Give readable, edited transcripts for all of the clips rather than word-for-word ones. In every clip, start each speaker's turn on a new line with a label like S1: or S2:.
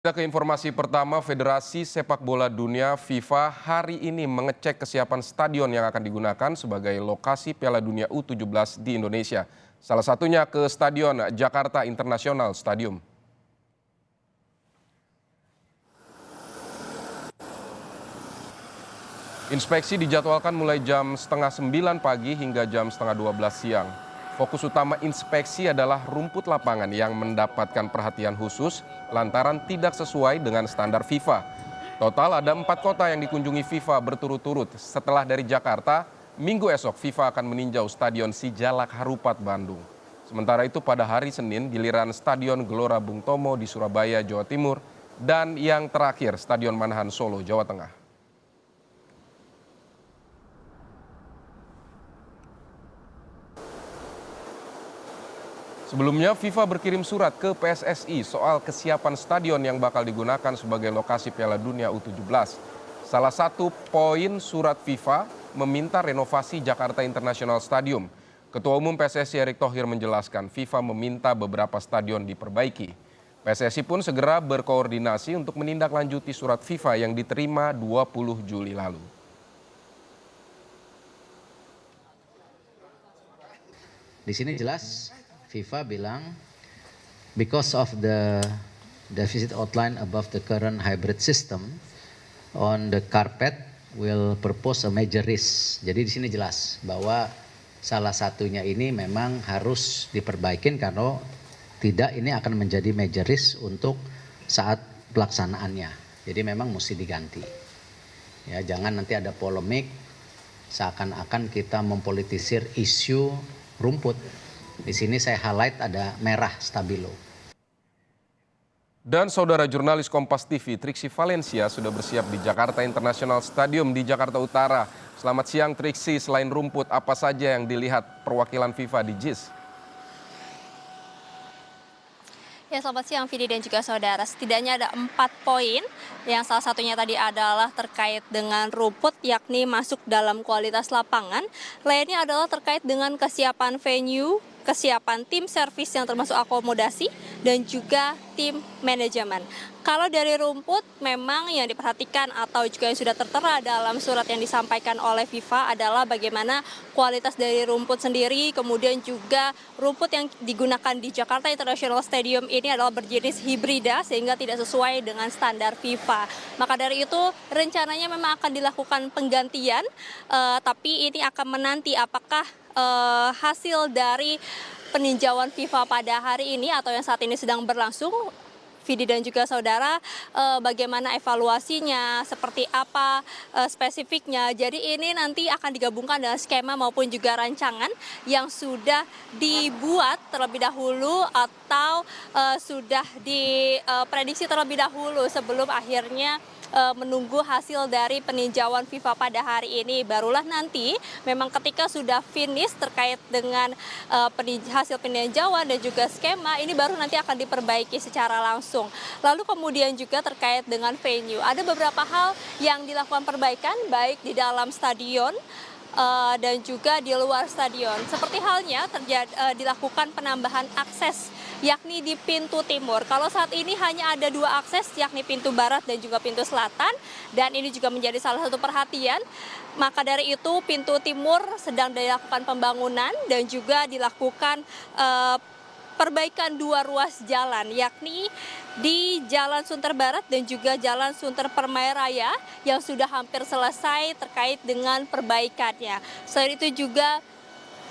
S1: Kita ke informasi pertama, Federasi Sepak Bola Dunia FIFA hari ini mengecek kesiapan stadion yang akan digunakan sebagai lokasi Piala Dunia U17 di Indonesia. Salah satunya ke Stadion Jakarta International Stadium. Inspeksi dijadwalkan mulai jam setengah 9 pagi hingga jam setengah 12 siang. Fokus utama inspeksi adalah rumput lapangan yang mendapatkan perhatian khusus lantaran tidak sesuai dengan standar FIFA. Total ada 4 kota yang dikunjungi FIFA berturut-turut. Setelah dari Jakarta, minggu esok FIFA akan meninjau Stadion Sijalak Harupat Bandung. Sementara itu pada hari Senin giliran Stadion Gelora Bung Tomo di Surabaya, Jawa Timur, dan yang terakhir Stadion Manahan Solo, Jawa Tengah. Sebelumnya, FIFA berkirim surat ke PSSI soal kesiapan stadion yang bakal digunakan sebagai lokasi Piala Dunia U17. Salah satu poin surat FIFA meminta renovasi Jakarta International Stadium. Ketua Umum PSSI Erick Thohir menjelaskan FIFA meminta beberapa stadion diperbaiki. PSSI pun segera berkoordinasi untuk menindaklanjuti surat FIFA yang diterima 20 Juli lalu.
S2: Di sini jelas FIFA bilang because of the deficit outline above the current hybrid system on the carpet will propose a major risk. Jadi di sini jelas bahwa salah satunya ini memang harus diperbaikin karena tidak ini akan menjadi major risk untuk saat pelaksanaannya. Jadi memang mesti diganti. Ya, jangan nanti ada polemik seakan-akan kita mempolitisir isu rumput. Di sini saya highlight ada merah stabilo.
S1: Dan saudara jurnalis Kompas TV Triksi Valencia sudah bersiap di Jakarta International Stadium di Jakarta Utara. Selamat siang Triksi, selain rumput apa saja yang dilihat perwakilan FIFA di JIS?
S3: Ya, selamat siang Vidi dan juga saudara. Setidaknya ada 4 poin yang salah satunya tadi adalah terkait dengan rumput yakni masuk dalam kualitas lapangan. Lainnya adalah terkait dengan kesiapan venue, kesiapan tim servis yang termasuk akomodasi dan juga tim manajemen. Kalau dari rumput memang yang diperhatikan atau juga yang sudah tertera dalam surat yang disampaikan oleh FIFA adalah bagaimana kualitas dari rumput sendiri, kemudian juga rumput yang digunakan di Jakarta International Stadium ini adalah berjenis hibrida sehingga tidak sesuai dengan standar FIFA. Maka dari itu rencananya memang akan dilakukan penggantian, tapi ini akan menanti apakah hasil dari peninjauan FIFA pada hari ini atau yang saat ini sedang berlangsung, Vidi dan juga saudara, bagaimana evaluasinya, seperti apa spesifiknya. Jadi ini nanti akan digabungkan dengan skema maupun juga rancangan yang sudah dibuat terlebih dahulu atau sudah diprediksi terlebih dahulu sebelum akhirnya menunggu hasil dari peninjauan FIFA pada hari ini. Barulah nanti memang ketika sudah finish terkait dengan hasil peninjauan dan juga skema, ini baru nanti akan diperbaiki secara langsung. Lalu kemudian juga terkait dengan venue, ada beberapa hal yang dilakukan perbaikan baik di dalam stadion dan juga di luar stadion. Seperti halnya dilakukan penambahan akses yakni di pintu timur. Kalau saat ini hanya ada 2 akses yakni pintu barat dan juga pintu selatan, dan ini juga menjadi salah satu perhatian. Maka dari itu pintu timur sedang dilakukan pembangunan dan juga dilakukan perbaikan 2 ruas jalan, yakni di Jalan Sunter Barat dan juga Jalan Sunter Permai Raya yang sudah hampir selesai terkait dengan perbaikannya. Selain itu juga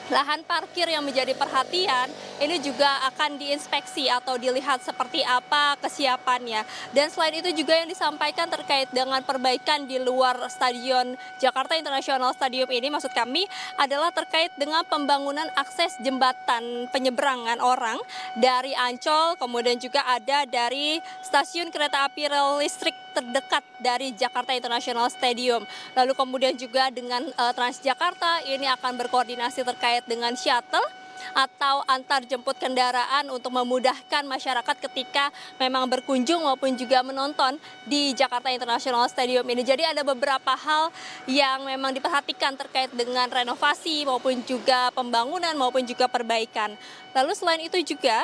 S3: lahan parkir yang menjadi perhatian ini juga akan diinspeksi atau dilihat seperti apa kesiapannya. Dan selain itu juga yang disampaikan terkait dengan perbaikan di luar Stadion Jakarta International Stadium ini, maksud kami adalah terkait dengan pembangunan akses jembatan penyeberangan orang dari Ancol, kemudian juga ada dari stasiun kereta api rel listrik terdekat dari Jakarta International Stadium. Lalu kemudian juga dengan Transjakarta ini akan berkoordinasi terkait dengan shuttle atau antar jemput kendaraan untuk memudahkan masyarakat ketika memang berkunjung maupun juga menonton di Jakarta International Stadium ini. Jadi ada beberapa hal yang memang diperhatikan terkait dengan renovasi maupun juga pembangunan maupun juga perbaikan. Lalu selain itu juga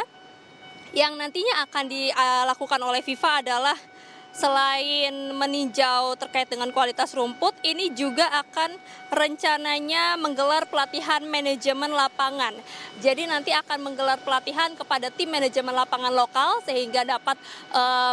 S3: Yang nantinya akan dilakukan oleh FIFA adalah selain meninjau terkait dengan kualitas rumput, ini juga akan rencananya menggelar pelatihan manajemen lapangan. Jadi nanti akan menggelar pelatihan kepada tim manajemen lapangan lokal sehingga dapat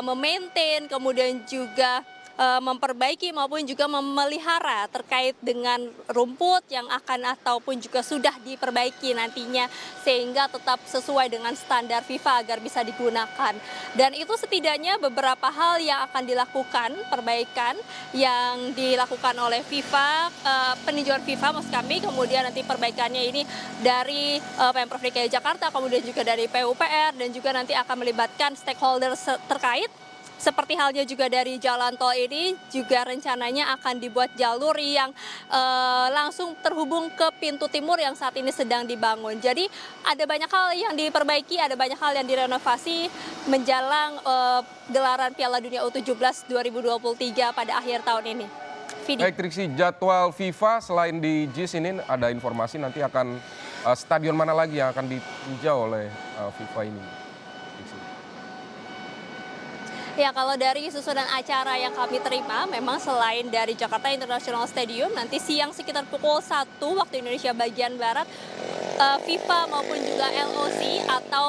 S3: memaintain, kemudian juga memperbaiki maupun juga memelihara terkait dengan rumput yang akan ataupun juga sudah diperbaiki nantinya sehingga tetap sesuai dengan standar FIFA agar bisa digunakan. Dan itu setidaknya beberapa hal yang akan dilakukan, perbaikan yang dilakukan oleh FIFA, peninjauan FIFA maksud kami, kemudian nanti perbaikannya ini dari Pemprov DKI Jakarta, kemudian juga dari PUPR dan juga nanti akan melibatkan stakeholder terkait. Seperti halnya juga dari jalan tol ini juga rencananya akan dibuat jalur yang langsung terhubung ke pintu timur yang saat ini sedang dibangun. Jadi ada banyak hal yang diperbaiki, ada banyak hal yang direnovasi menjelang gelaran Piala Dunia U17 2023 pada akhir tahun ini. Vidi.
S1: Baik Triksi, jadwal FIFA selain di JIS ini ada informasi nanti akan stadion mana lagi yang akan ditinjau oleh FIFA ini? Triksi.
S3: Ya, kalau dari susunan acara yang kami terima, memang selain dari Jakarta International Stadium, nanti siang sekitar pukul 1 waktu Indonesia bagian Barat, FIFA maupun juga LOC atau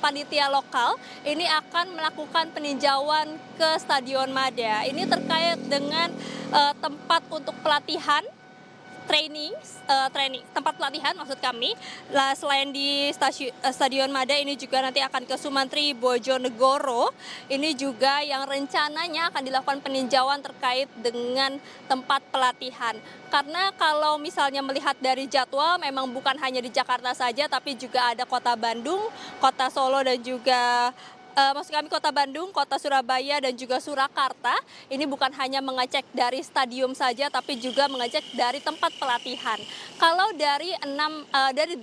S3: panitia lokal ini akan melakukan peninjauan ke Stadion Madia. Ini terkait dengan tempat untuk pelatihan. Tempat pelatihan maksud kami. Selain di Stadion Mada ini juga nanti akan ke Sumantri Bojonegoro. Ini juga yang rencananya akan dilakukan peninjauan terkait dengan tempat pelatihan. Karena kalau misalnya melihat dari jadwal memang bukan hanya di Jakarta saja tapi juga ada Kota Bandung, Kota Solo dan juga maksud kami Kota Bandung, Kota Surabaya, dan juga Surakarta. Ini bukan hanya mengecek dari stadium saja, tapi juga mengecek dari tempat pelatihan. Kalau dari 8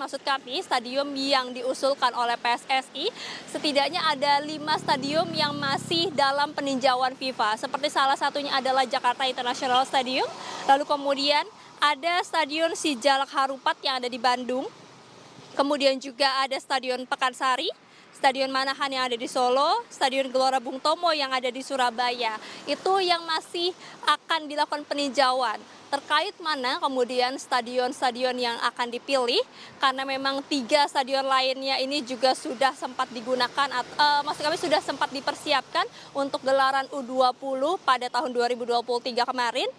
S3: maksud kami stadium yang diusulkan oleh PSSI, setidaknya ada 5 stadium yang masih dalam peninjauan FIFA. Seperti salah satunya adalah Jakarta International Stadium, lalu kemudian ada Stadion Sijalak Harupat yang ada di Bandung, kemudian juga ada Stadion Pekansari, Stadion Manahan yang ada di Solo, Stadion Gelora Bung Tomo yang ada di Surabaya. Itu yang masih akan dilakukan peninjauan. Terkait mana kemudian stadion-stadion yang akan dipilih, karena memang 3 stadion lainnya ini juga sudah sempat digunakan, maksud kami sudah sempat dipersiapkan untuk gelaran U20 pada tahun 2023 kemarin.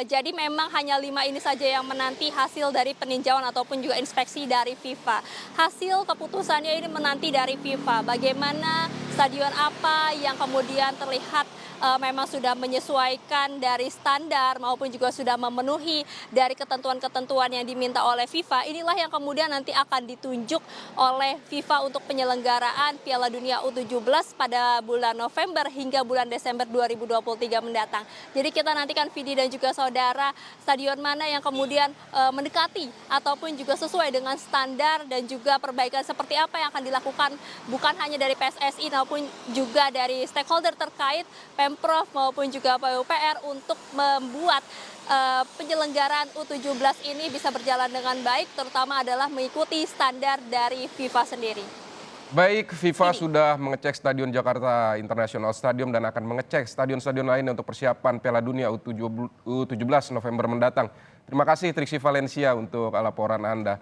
S3: Jadi memang hanya 5 ini saja yang menanti hasil dari peninjauan ataupun juga inspeksi dari FIFA. Hasil keputusannya ini menanti dari FIFA, bagaimana stadion apa yang kemudian terlihat memang sudah menyesuaikan dari standar maupun juga sudah memenuhi dari ketentuan-ketentuan yang diminta oleh FIFA. Inilah yang kemudian nanti akan ditunjuk oleh FIFA untuk penyelenggaraan Piala Dunia U17 pada bulan November hingga bulan Desember 2023 mendatang. Jadi kita nantikan Vidi dan juga saudara stadion mana yang kemudian mendekati ataupun juga sesuai dengan standar dan juga perbaikan seperti apa yang akan dilakukan bukan hanya dari PSSI maupun juga dari stakeholder terkait Pemprov maupun juga PUPR untuk membuat penyelenggaraan U17 ini bisa berjalan dengan baik, terutama adalah mengikuti standar dari FIFA sendiri.
S1: Baik, FIFA sudah mengecek Stadion Jakarta International Stadium dan akan mengecek stadion-stadion lainnya untuk persiapan Piala Dunia U17 November mendatang. Terima kasih Triksi Valencia untuk laporan Anda.